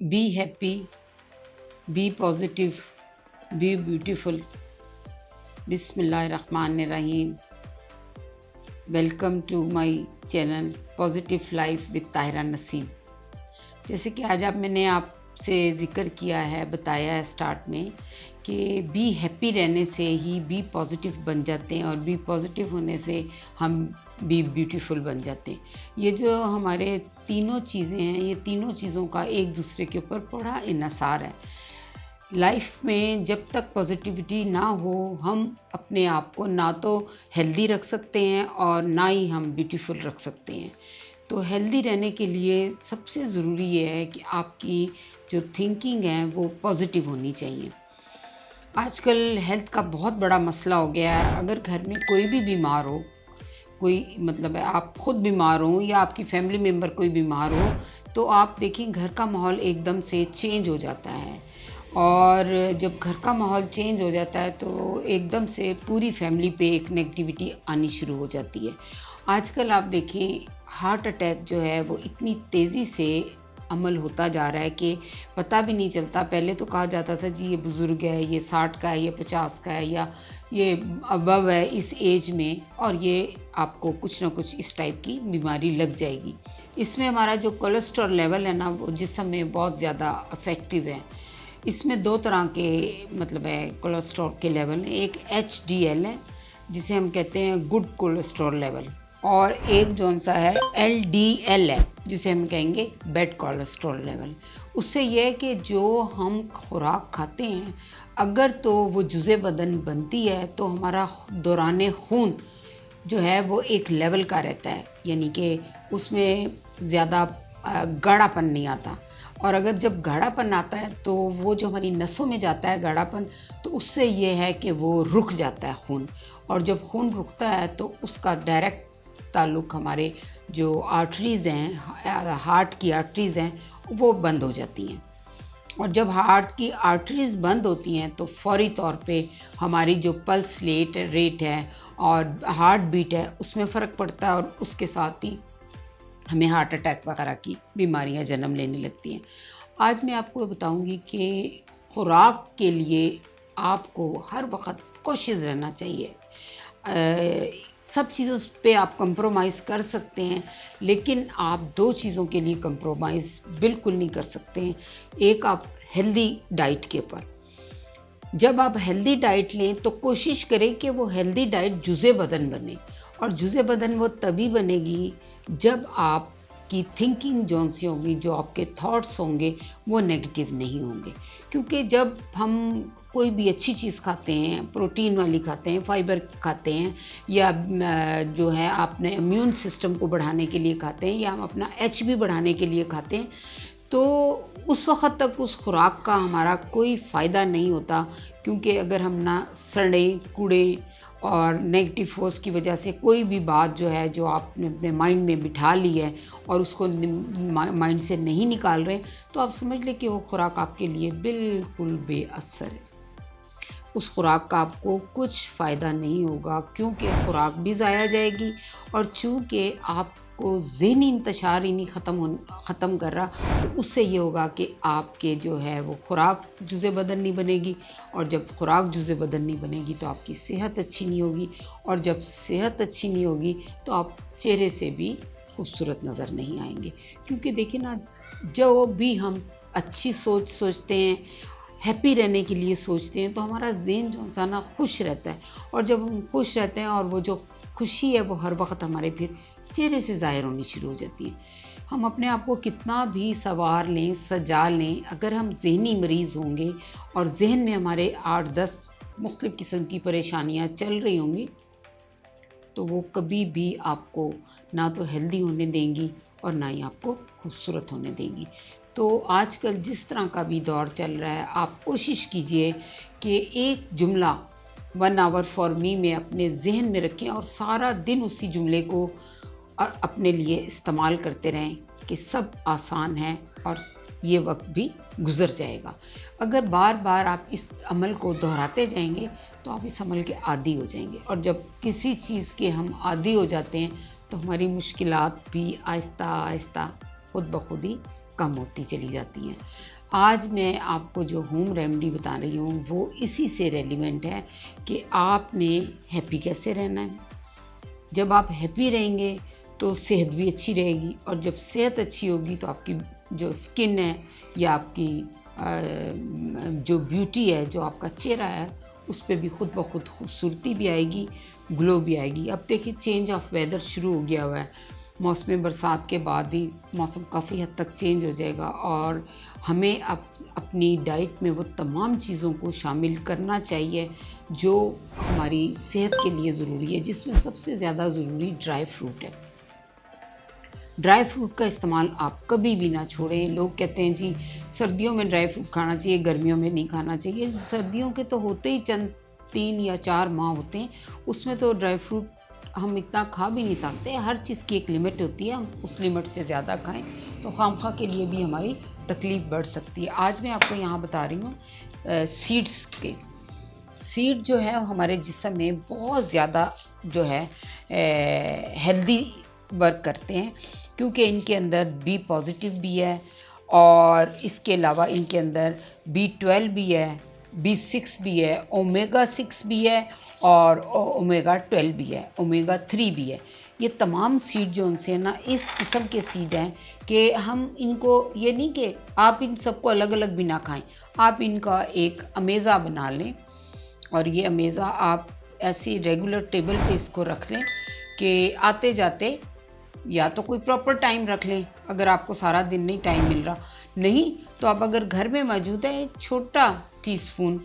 B happy, be positive, be beautiful. बिस्मिल्लाहिर्रहमानिर्रहीम। Welcome to my channel positive life with Tahira Naseem. जैसे कि आज मैंने आपसे ज़िक्र किया है, बताया है स्टार्ट में कि बी हैप्पी रहने से ही बी पॉजिटिव बन जाते हैं और बी पॉजिटिव होने से हम बी ब्यूटीफुल बन जाते हैं। ये जो हमारे तीनों चीज़ें हैं, ये तीनों चीज़ों का एक दूसरे के ऊपर बड़ा इन्हिसार है। लाइफ में जब तक पॉजिटिविटी ना हो, हम अपने आप को ना तो हेल्दी रख सकते हैं और ना ही हम ब्यूटीफुल रख सकते हैं। तो हेल्दी रहने के लिए सबसे ज़रूरी ये है कि आपकी जो थिंकिंग है वो पॉजिटिव होनी चाहिए। आजकल हेल्थ का बहुत बड़ा मसला हो गया है। अगर घर में कोई भी बीमार हो, कोई मतलब है आप खुद बीमार हो या आपकी फैमिली मेम्बर कोई बीमार हो, तो आप देखिए घर का माहौल एकदम से चेंज हो जाता है। और जब घर का माहौल चेंज हो जाता है तो एकदम से पूरी फैमिली पे एक नेगेटिविटी आनी शुरू हो जाती है। आजकल आप देखें हार्ट अटैक जो है वो इतनी तेज़ी से अमल होता जा रहा है कि पता भी नहीं चलता। पहले तो कहा जाता था जी ये बुज़ुर्ग है, ये 60 का है, ये 50 का है, या ये अबव है इस एज में, और ये आपको कुछ ना कुछ इस टाइप की बीमारी लग जाएगी। इसमें हमारा जो कोलेस्ट्रॉल लेवल है ना, वो जिस्म में बहुत ज़्यादा अफेक्टिव है। इसमें दो तरह के मतलब है कोलेस्ट्रॉल के लेवल हैं। एक HDL है जिसे हम कहते हैं गुड कोलेस्ट्रॉल लेवल, और एक जौन सा है LDL है जिसे हम कहेंगे बैड कोलेस्ट्रॉल लेवल। उससे यह है कि जो हम खुराक खाते हैं, अगर तो वो जुज़े बदन बनती है तो हमारा दौरान खून जो है वो एक लेवल का रहता है, यानी कि उसमें ज़्यादा गाढ़ापन नहीं आता। और अगर जब गाढ़ापन आता है तो वो जो हमारी नसों में जाता है गाढ़ापन, तो उससे ये है कि वो रुक जाता है खून। और जब खून रुकता है तो उसका डायरेक्ट ताल्लुक़ हमारे जो आर्टरीज़ हैं, हार्ट की आर्टरीज़ हैं, वो बंद हो जाती हैं। और जब हार्ट की आर्टरीज़ बंद होती हैं तो फौरी तौर पे हमारी जो पल्स रेट है और हार्ट बीट है उसमें फ़र्क पड़ता है, और उसके साथ ही हमें हार्ट अटैक वगैरह की बीमारियां जन्म लेने लगती हैं। आज मैं आपको बताऊंगी कि खुराक के लिए आपको हर वक्त कोशिश रहना चाहिए। सब चीज़ों पे आप कंप्रोमाइज़ कर सकते हैं, लेकिन आप दो चीज़ों के लिए कंप्रोमाइज़ बिल्कुल नहीं कर सकते हैं। एक आप हेल्दी डाइट के ऊपर, जब आप हेल्दी डाइट लें तो कोशिश करें कि वो हेल्दी डाइट जुज़े बदन बने। और जुज़े बदन वो तभी बनेगी जब आपकी थिंकिंग जो सी होगी, जो आपके थॉट्स होंगे वो नेगेटिव नहीं होंगे। क्योंकि जब हम कोई भी अच्छी चीज़ खाते हैं, प्रोटीन वाली खाते हैं, फाइबर खाते हैं, या जो है आपने इम्यून सिस्टम को बढ़ाने के लिए खाते हैं, या हम अपना HB बढ़ाने के लिए खाते हैं, तो उस वक्त तक उस खुराक का हमारा कोई फ़ायदा नहीं होता। क्योंकि अगर हम ना सड़े कूड़े और नेगेटिव फोर्स की वजह से कोई भी बात जो है, जो आपने अपने माइंड में बिठा ली है और उसको माइंड से नहीं निकाल रहे, तो आप समझ लें कि वो खुराक आपके लिए बिल्कुल बेअसर है। उस खुराक का आपको कुछ फ़ायदा नहीं होगा, क्योंकि खुराक भी ज़ाया जाएगी, और चूँकि आपको ज़हनी इंतशार ही नहीं ख़त्म कर रहा, तो उससे ये होगा कि आपके जो है वो खुराक जुज़े बदन नहीं बनेगी, और जब खुराक जुज़े बदन नहीं बनेगी तो आपकी सेहत अच्छी नहीं होगी, और जब सेहत अच्छी नहीं होगी तो आप चेहरे से भी खूबसूरत नज़र नहीं आएंगे। क्योंकि देखिए ना, जो भी हम अच्छी सोच सोचते हैं, हैप्पी रहने के लिए सोचते हैं, तो हमारा ज़हन जो सा ना खुश रहता है, और जब हम खुश रहते हैं और वो जो खुशी है वो हर वक्त हमारे फिर चेहरे से ज़ाहिर होनी शुरू हो जाती है। हम अपने आप को कितना भी संवार लें, सजा लें, अगर हम ज़हनी मरीज़ होंगे और जहन में हमारे 8-10 मुख्तलिफ़ किस्म की परेशानियाँ चल रही होंगी, तो वो कभी भी आपको ना तो हेल्दी होने देंगी और ना ही आपको खूबसूरत होने देंगी। तो आजकल जिस तरह का भी दौर चल रहा है, आप कोशिश कीजिए कि एक जुमला 1 आवर फॉर मी में अपने जहन में रखें और सारा दिन उसी जुमले को अपने लिए इस्तेमाल करते रहें कि सब आसान है और ये वक्त भी गुज़र जाएगा। अगर बार बार आप इस अमल को दोहराते जाएंगे तो आप इस अमल के आदी हो जाएंगे, और जब किसी चीज़ के हम आदी हो जाते हैं तो हमारी मुश्किलात भी आहिस्ता आहिस्ता खुद ब खुद ही कम होती चली जाती हैं। आज मैं आपको जो होम रेमेडी बता रही हूँ वो इसी से रेलिवेंट है कि आपने हैप्पी कैसे रहना है। जब आप हैप्पी रहेंगे तो सेहत भी अच्छी रहेगी, और जब सेहत अच्छी होगी तो आपकी जो स्किन है या आपकी जो ब्यूटी है, जो आपका चेहरा है, उस पे भी खुद ब खुद खूबसूरती भी आएगी, ग्लो भी आएगी। अब देखिए चेंज ऑफ वेदर शुरू हो गया हुआ है, मौसम बरसात के बाद ही मौसम काफ़ी हद तक चेंज हो जाएगा, और हमें अपनी डाइट में वो तमाम चीज़ों को शामिल करना चाहिए जो हमारी सेहत के लिए ज़रूरी है, जिसमें सबसे ज़्यादा ज़रूरी ड्राई फ्रूट है। ड्राई फ्रूट का इस्तेमाल आप कभी भी ना छोड़ें। लोग कहते हैं जी सर्दियों में ड्राई फ्रूट खाना चाहिए, गर्मियों में नहीं खाना चाहिए। सर्दियों के तो होते ही चंद 3 या 4 माह होते हैं, उसमें तो ड्राई फ्रूट हम इतना खा भी नहीं सकते। हर चीज़ की एक लिमिट होती है, हम उस लिमिट से ज़्यादा खाएं तो खामखा के लिए भी हमारी तकलीफ़ बढ़ सकती है। आज मैं आपको यहाँ बता रही हूँ सीड्स के। सीड जो है हमारे जिस्म में बहुत ज़्यादा जो है हेल्दी वर्क करते हैं, क्योंकि इनके अंदर बी पॉजिटिव भी है, और इसके अलावा इनके अंदर B12 भी है, B6 भी है, ओमेगा 6 भी है, और ओमेगा 12 भी है, ओमेगा 3 भी है। ये तमाम सीड जो उनसे ना इस किस्म के सीड हैं कि हम इनको, ये नहीं कि आप इन सबको अलग अलग भी ना खाएं, आप इनका एक अमेज़ा बना लें, और ये अमेज़ा आप ऐसी रेगुलर टेबल पे इसको रख लें कि आते जाते, या तो कोई प्रॉपर टाइम रख लें अगर आपको सारा दिन नहीं टाइम मिल रहा, नहीं तो आप अगर घर में मौजूद है एक छोटा टीस्पून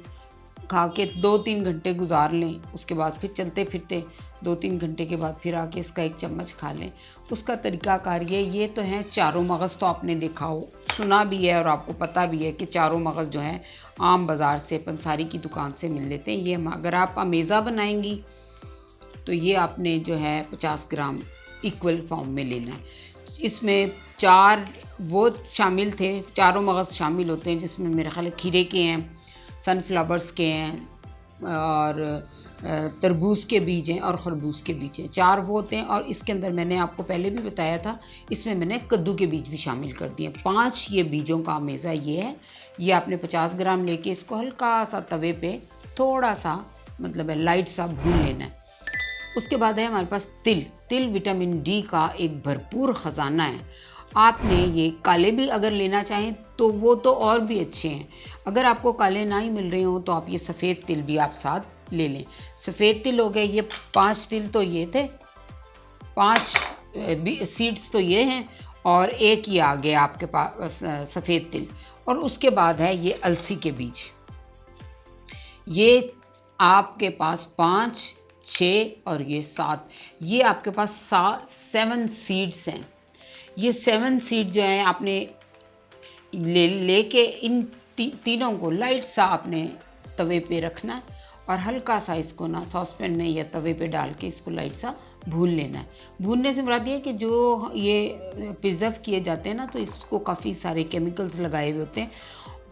खा के 2-3 घंटे गुजार लें, उसके बाद फिर चलते फिरते 2-3 घंटे के बाद फिर आके इसका 1 चम्मच खा लें। उसका तरीक़ाकार ये तो हैं चारों मगज़, तो आपने देखा हो, सुना भी है और आपको पता भी है कि चारों मगज़ जो हैं आम बाज़ार से, पंसारी की दुकान से मिल लेते हैं। ये अगर आप अमेज़ा बनाएंगी तो ये आपने जो है 50 ग्राम इक्वल फॉर्म में लेना है। इसमें 4 वो शामिल थे, चारों मगज़ शामिल होते हैं, जिसमें मेरे ख्याल खीरे के हैं, सनफ्लावर्स के हैं, और तरबूज के बीज हैं, और खरबूज के बीज हैं। 4 वो होते हैं, और इसके अंदर मैंने आपको पहले भी बताया था, इसमें मैंने कद्दू के बीज भी शामिल कर दिए। 5 ये बीजों का अमेज़ा ये है। ये आपने 50 ग्राम लेके इसको हल्का सा तवे पे थोड़ा सा, मतलब है लाइट सा भून लेना है। उसके बाद है हमारे पास तिल विटामिन डी का एक भरपूर ख़जाना है। आपने ये काले भी अगर लेना चाहें तो वो तो और भी अच्छे हैं। अगर आपको काले ना ही मिल रहे हो तो आप ये सफ़ेद तिल भी आप साथ ले लें। सफ़ेद तिल हो गए, ये 5 तिल तो ये थे, 5 सीड्स तो ये हैं, और एक ही आ गया आपके पास सफ़ेद तिल। और उसके बाद है ये अलसी के बीज। ये आपके पास 5, 6 और ये 7, ये आपके पास 7 सीड्स हैं। ये 7 सीड जो हैं आपने लेके इन तीनों को लाइट सा आपने तवे पे रखना है, और हल्का सा इसको ना सॉसपैन में या तवे पे डाल के इसको लाइट सा भून लेना है। भूनने से मुराद ये है कि जो ये प्रिजर्व किए जाते हैं ना, तो इसको काफ़ी सारे केमिकल्स लगाए हुए होते हैं,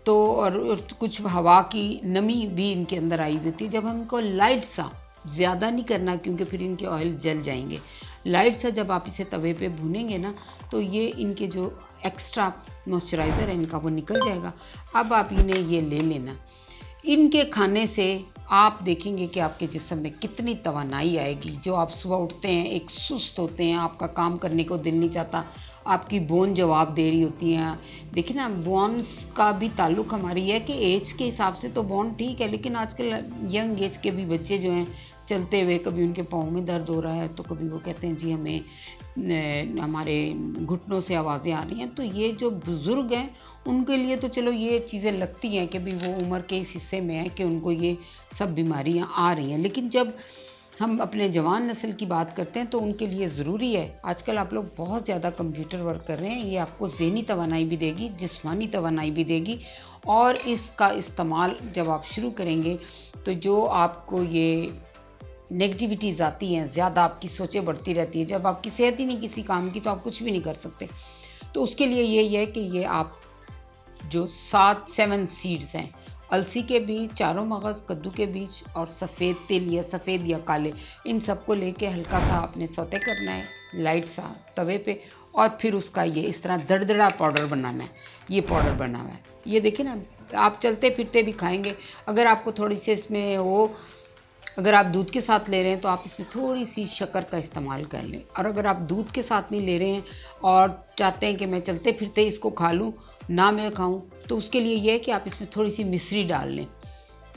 तो और कुछ हवा की नमी भी इनके अंदर आई हुई होती है। जब हम इनको लाइट सा, ज़्यादा नहीं करना क्योंकि फिर इनके ऑयल जल जाएंगे, लाइट सा जब आप इसे तवे पे भूनेंगे ना, तो ये इनके जो एक्स्ट्रा मॉइस्चराइज़र है इनका वो निकल जाएगा। अब आप इन्हें ये ले लेना। इनके खाने से आप देखेंगे कि आपके जिस्म में कितनी तवानाई आएगी। जो आप सुबह उठते हैं एक सुस्त होते हैं, आपका काम करने को दिल नहीं चाहता, आपकी बोन जवाब दे रही होती हैं। देखिए ना, बोन्स का भी ताल्लुक़ हमारी है कि एज के हिसाब से तो बोन ठीक है, लेकिन आजकल यंग एज के भी बच्चे जो हैं चलते हुए कभी उनके पाँव में दर्द हो रहा है, तो कभी वो कहते हैं जी हमें हमारे घुटनों से आवाज़ें आ रही हैं। तो ये जो बुज़ुर्ग हैं उनके लिए तो चलो ये चीज़ें लगती हैं कि भी वो उम्र के इस हिस्से में है कि उनको ये सब बीमारियां आ रही हैं, लेकिन जब हम अपने जवान नस्ल की बात करते हैं तो उनके लिए ज़रूरी है। आजकल आप लोग बहुत ज़्यादा कंप्यूटर वर्क कर रहे हैं, ये आपको ज़हनी तवानाई भी देगी, जिस्मानी तवानाई भी देगी, और इसका इस्तेमाल जब आप शुरू करेंगे तो जो आपको ये नेगेटिविटीज़ आती हैं, ज़्यादा आपकी सोचें बढ़ती रहती है, जब आपकी सेहत ही नहीं किसी काम की तो आप कुछ भी नहीं कर सकते। तो उसके लिए यही है कि ये आप जो 7 सीड्स हैं, अलसी के बीज, चारों मगज़, कद्दू के बीज और सफ़ेद तिल या सफ़ेद या काले, इन सबको लेके हल्का सा आपने सौते करना है। लाइट सा तवे पे, और फिर उसका ये इस तरह दरदरा पाउडर बनाना है। ये पाउडर बना हुआ है, ये देखिए ना, आप चलते फिरते भी खाएंगे। अगर आपको थोड़ी सी इसमें वो, अगर आप दूध के साथ ले रहे हैं तो आप इसमें थोड़ी सी शक्कर का इस्तेमाल कर लें, और अगर आप दूध के साथ नहीं ले रहे हैं और चाहते हैं कि मैं चलते फिरते इसको खा लूँ, ना मैं खाऊं, तो उसके लिए यह है कि आप इसमें थोड़ी सी मिश्री डाल लें।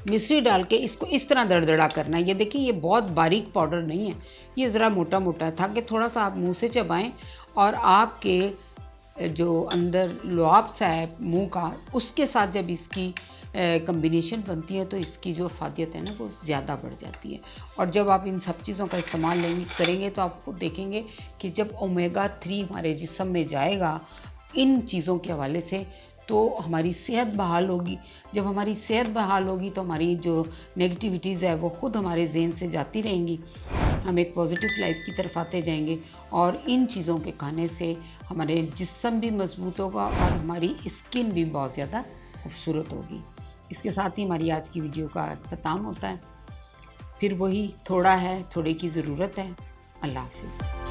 मिश्री डाल के इसको इस तरह दरदरा करना है। ये देखिए, ये बहुत बारीक पाउडर नहीं है, ये ज़रा मोटा मोटा है, ताकि थोड़ा सा आप मुंह से चबाएं और आपके जो अंदर लुआब सा है मुंह का, उसके साथ जब इसकी कम्बिनेशन बनती है तो इसकी जो अफादियत है ना वो ज़्यादा बढ़ जाती है। और जब आप इन सब चीज़ों का इस्तेमाल करेंगे तो आप खुद देखेंगे कि जब ओमेगा 3 हमारे जिस्म में जाएगा इन चीज़ों के हवाले से, तो हमारी सेहत बहाल होगी। जब हमारी सेहत बहाल होगी तो हमारी जो नेगेटिविटीज़ है वो ख़ुद हमारे ज़हन से जाती रहेंगी, हम एक पॉजिटिव लाइफ की तरफ आते जाएंगे। और इन चीज़ों के खाने से हमारे जिस्म भी मजबूत होगा और हमारी स्किन भी बहुत ज़्यादा खूबसूरत होगी। इसके साथ ही हमारी आज की वीडियो का अख्ताम होता है। फिर वही, थोड़ा है, थोड़े की ज़रूरत है। अल्लाह हाफ़िज़।